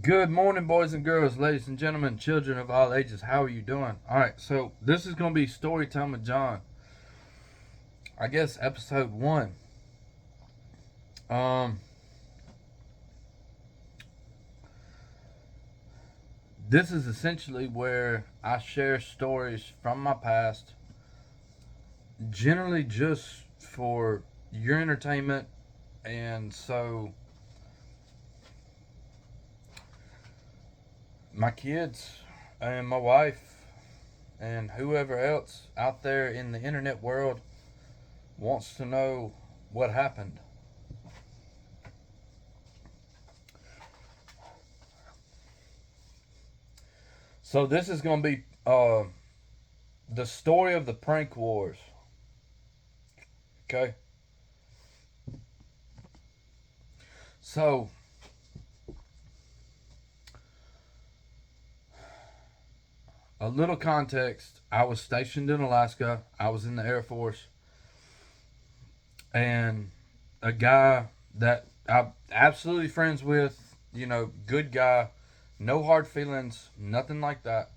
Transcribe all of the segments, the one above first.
Good morning, boys and girls, ladies and gentlemen, children of all ages. How are you doing? All right, so this is going to be Story Time with John. I guess episode one. Um, this is essentially where I share stories from my past, generally just for your entertainment, and so my kids and my wife and whoever else out there in the internet world wants to know what happened. So this is going to be the story of the prank wars. Okay. So a little context. I was stationed in Alaska. I was in the Air Force. And a guy that I'm absolutely friends with, good guy, no hard feelings, nothing like that.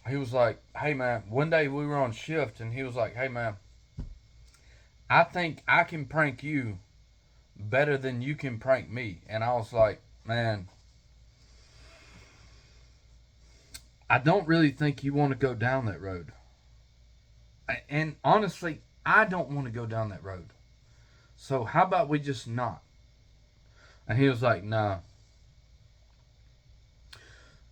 He was like, hey man, one day we were on shift and he was like, hey man, I think I can prank you better than you can prank me. And I was like, man, I don't really think you want to go down that road. And honestly, I don't want to go down that road. So how about we just not? And he was like, nah.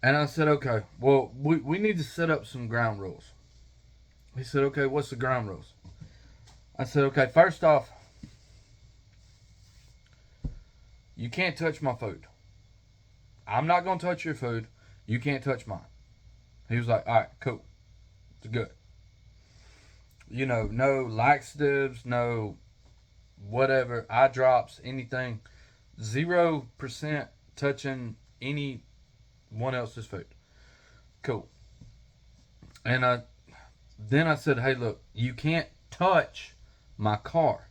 And I said, okay, well, we need to set up some ground rules. He said, okay, what's the ground rules? I said, okay, first off, you can't touch my food. I'm not going to touch your food. You can't touch mine. He was like, all right, cool. It's good. No laxatives, no whatever, eye drops, anything. 0% touching anyone else's food. Cool. And then I said, hey, look, you can't touch my car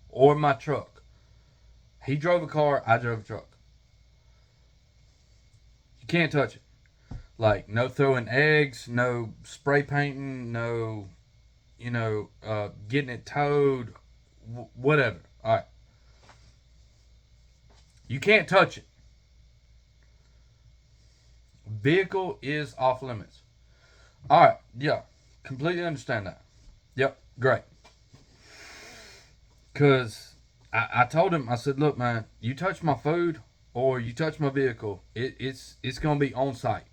or my truck. He drove a car, I drove a truck. You can't touch it. Like, no throwing eggs, no spray painting, no, getting it towed, whatever. All right. You can't touch it. Vehicle is off limits. All right. Yeah. Completely understand that. Yep. Great. Because I told him, I said, look, man, you touch my food or you touch my vehicle, it's going to be on site.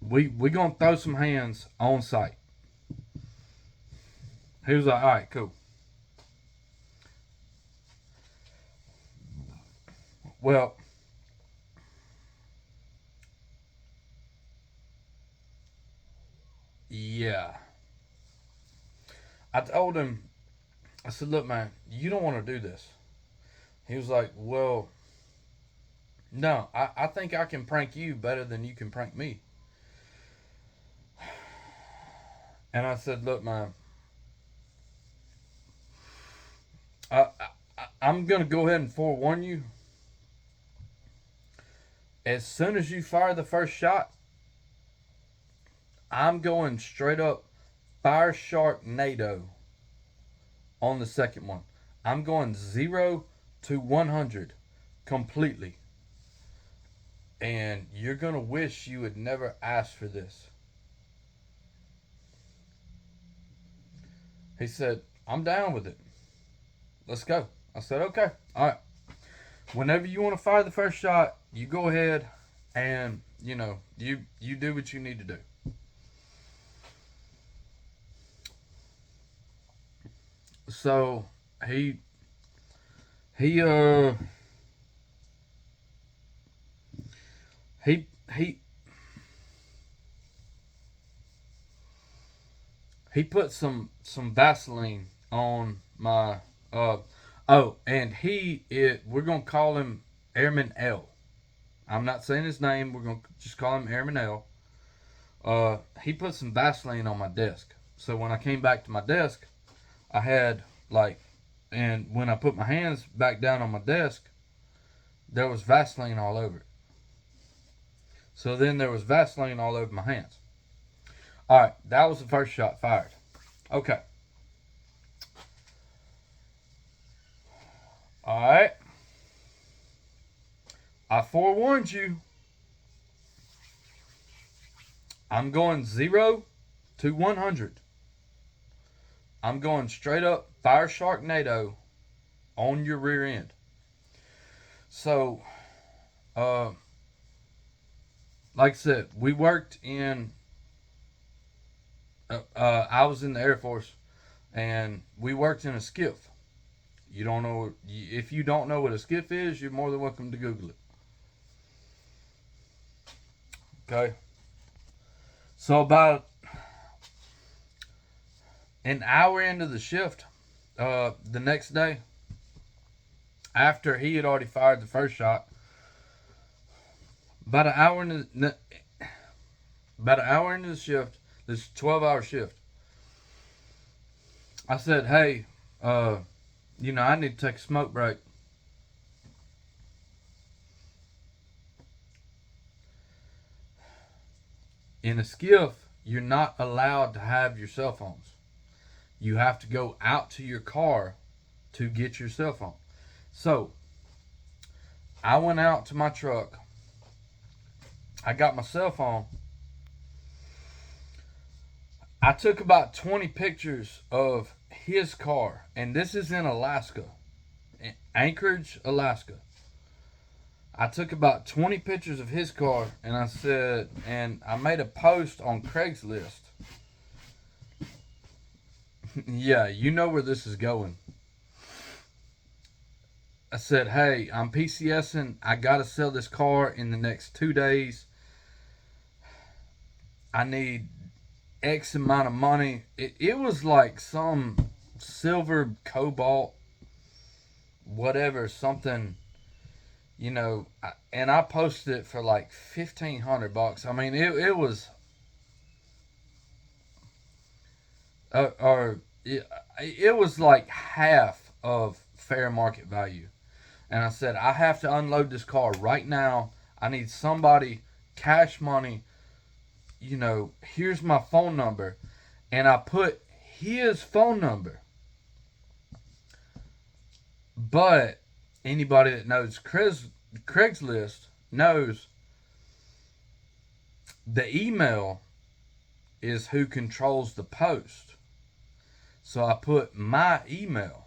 We going to throw some hands on site. He was like, all right, cool. Well, yeah. I told him, I said, look, man, you don't want to do this. He was like, well, no, I think I can prank you better than you can prank me. And I said, look, man, I'm going to go ahead and forewarn you. As soon as you fire the first shot, I'm going straight up Fire Sharknado on the second one. I'm going 0 to 100 completely. And you're going to wish you had never asked for this. He said, I'm down with it. Let's go. I said, okay. All right. Whenever you want to fire the first shot, you go ahead and, you do what you need to do. So he he uh he he he put some Vaseline on my uh oh, and we're gonna call him Airman L. I'm not saying his name. We're gonna just call him Airman L. He put some Vaseline on my desk. So when I came back to my desk, I had like, and when I put my hands back down on my desk, there was Vaseline all over it. So then there was Vaseline all over my hands. All right, that was the first shot fired. Okay. All right. I forewarned you. I'm going 0 to 100. I'm going straight up fire Sharknado on your rear end. So, like I said, we worked in. I was in the Air Force, and we worked in a skiff. You don't know if you don't know what a skiff is, you're more than welcome to Google it. Okay. So about an hour into the shift, the next day, after he had already fired the first shot, about an hour into the shift, this 12-hour shift, I said, "Hey, I need to take a smoke break." In a skiff, you're not allowed to have your cell phones. You have to go out to your car to get your cell phone. So, I went out to my truck. I got my cell phone. I took about 20 pictures of his car, and this is in Alaska, Anchorage, Alaska. I took about 20 pictures of his car, and I made a post on Craigslist. Yeah, you know where this is going. I said, "Hey, I'm PCSing. I gotta sell this car in the next 2 days. I need X amount of money." It was like some silver, cobalt, whatever, something, and I posted it for like $1,500. I mean, it was, it was like half of fair market value. And I said, "I have to unload this car right now. I need somebody, cash money. Here's my phone number." And I put his phone number. But anybody that knows Craigslist knows the email is who controls the post. So I put my email.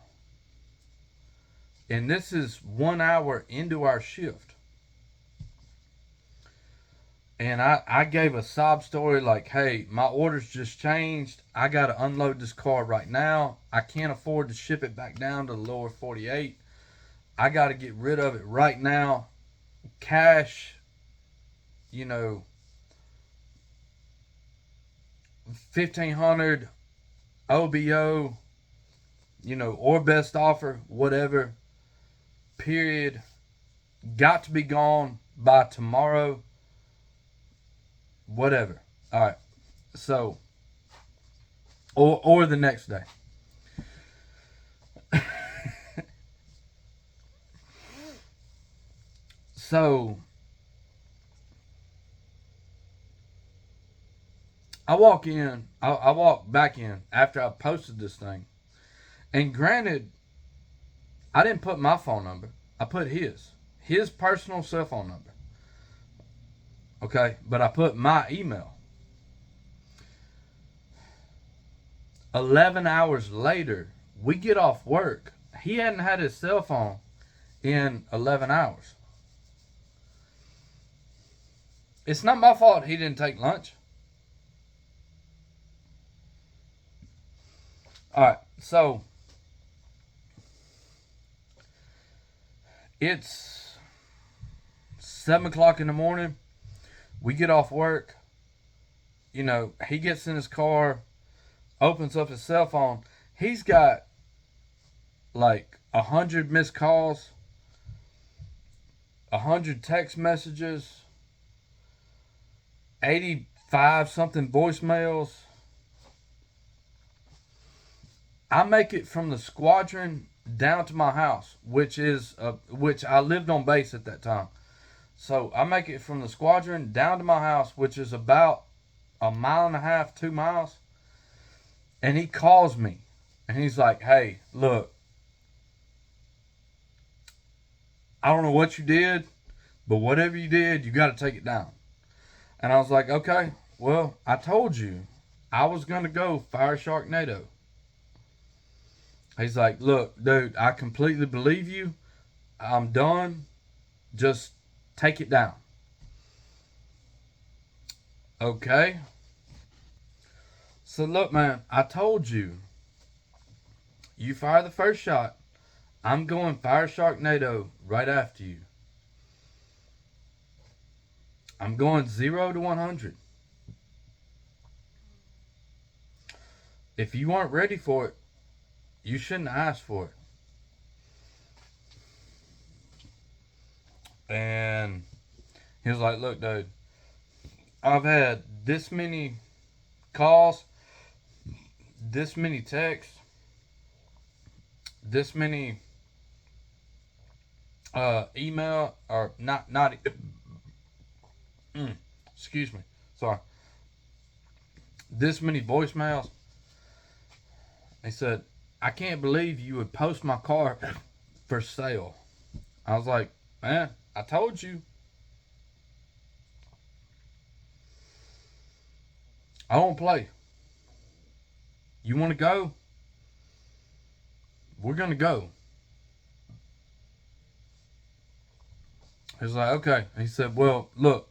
And this is 1 hour into our shift. And I gave a sob story like, "Hey, my orders just changed. I got to unload this car right now. I can't afford to ship it back down to the lower 48. I got to get rid of it right now. Cash, 1,500 OBO, or best offer, whatever. Period. Got to be gone by tomorrow. Whatever." All right. So, or the next day. So, I walk back in after I posted this thing. And granted, I didn't put my phone number. I put his personal cell phone number. Okay, but I put my email. 11 hours later, we get off work. He hadn't had his cell phone in 11 hours. It's not my fault he didn't take lunch. All right, so it's 7 o'clock in the morning. We get off work. He gets in his car, opens up his cell phone. He's got like 100 missed calls, 100 text messages, 85 something voicemails. I make it from the squadron down to my house, which I lived on base at that time. So I make it from the squadron down to my house, which is about a mile and a half, 2 miles. And he calls me and he's like, "Hey, look, I don't know what you did, but whatever you did, you got to take it down." And I was like, "Okay, well, I told you I was going to go fire Sharknado." He's like, "Look, dude, I completely believe you. I'm done. Just take it down." Okay. So look, man, I told you, you fire the first shot. I'm going fire Sharknado right after you. I'm going 0 to 100. If you weren't ready for it, you shouldn't ask for it. And he was like, "Look, dude, I've had this many calls, this many texts, this many email, or not excuse me, sorry, this many voicemails." He said, "I can't believe you would post my car for sale." I was like, "Man, I told you. I don't play. You want to go? We're going to go." He was like, "Okay." He said, "Well, look,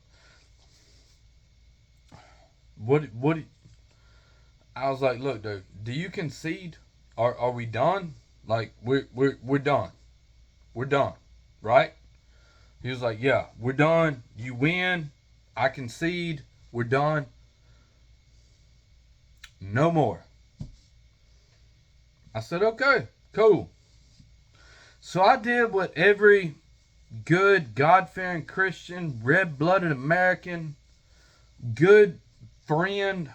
what?" I was like, "Look, dude, do you concede? Are we done? Like, we're done. We're done, right?" He was like, "Yeah, we're done. You win. I concede. We're done. No more." I said, "Okay, cool." So I did what every good, God fearing Christian, red blooded American, good friend,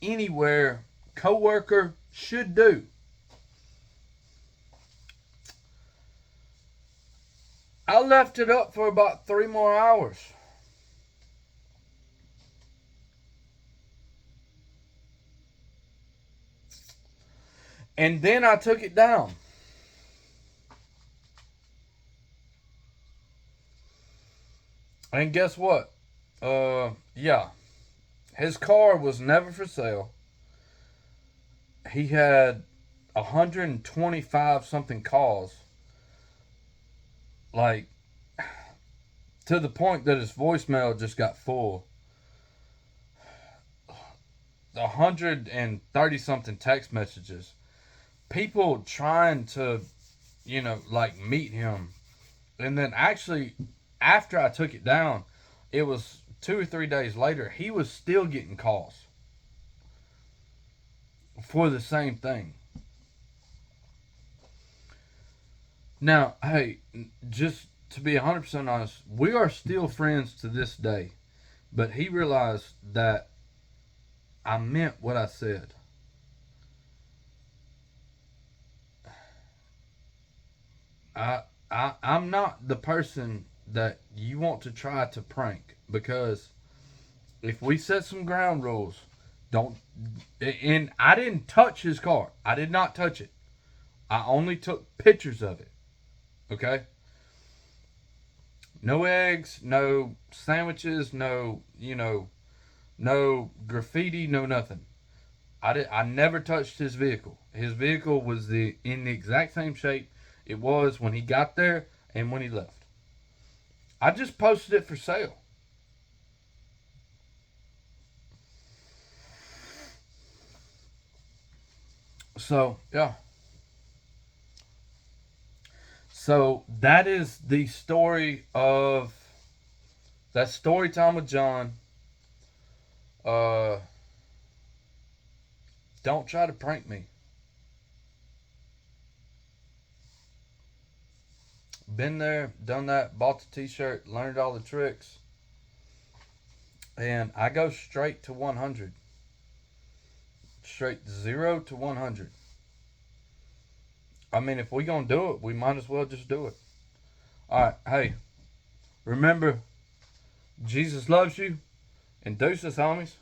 anywhere, coworker should do. I left it up for about 3 more hours. And then I took it down. And guess what? Yeah. His car was never for sale. He had 125 something calls. Like, to the point that his voicemail just got full. 130 something text messages. People trying to, like meet him. And then actually, after I took it down, it was 2 or 3 days later, he was still getting calls for the same thing. Now, hey, just to be 100% honest, we are still friends to this day. But he realized that I meant what I said. I, I'm not the person that you want to try to prank, because if we set some ground rules, don't. And I didn't touch his car. I did not touch it. I only took pictures of it. Okay? No eggs, no sandwiches, no graffiti, no nothing. I never touched his vehicle. His vehicle was in the exact same shape it was when he got there and when he left. I just posted it for sale. So, yeah. So that is the story of that story time with John. Uh don't try to prank me. Been there, done that, bought the t-shirt, learned all the tricks, and I go straight to 100. Straight 0 to 100. I mean, if we gonna do it, we might as well just do it. All right, hey, remember, Jesus loves you, and deuces, homies.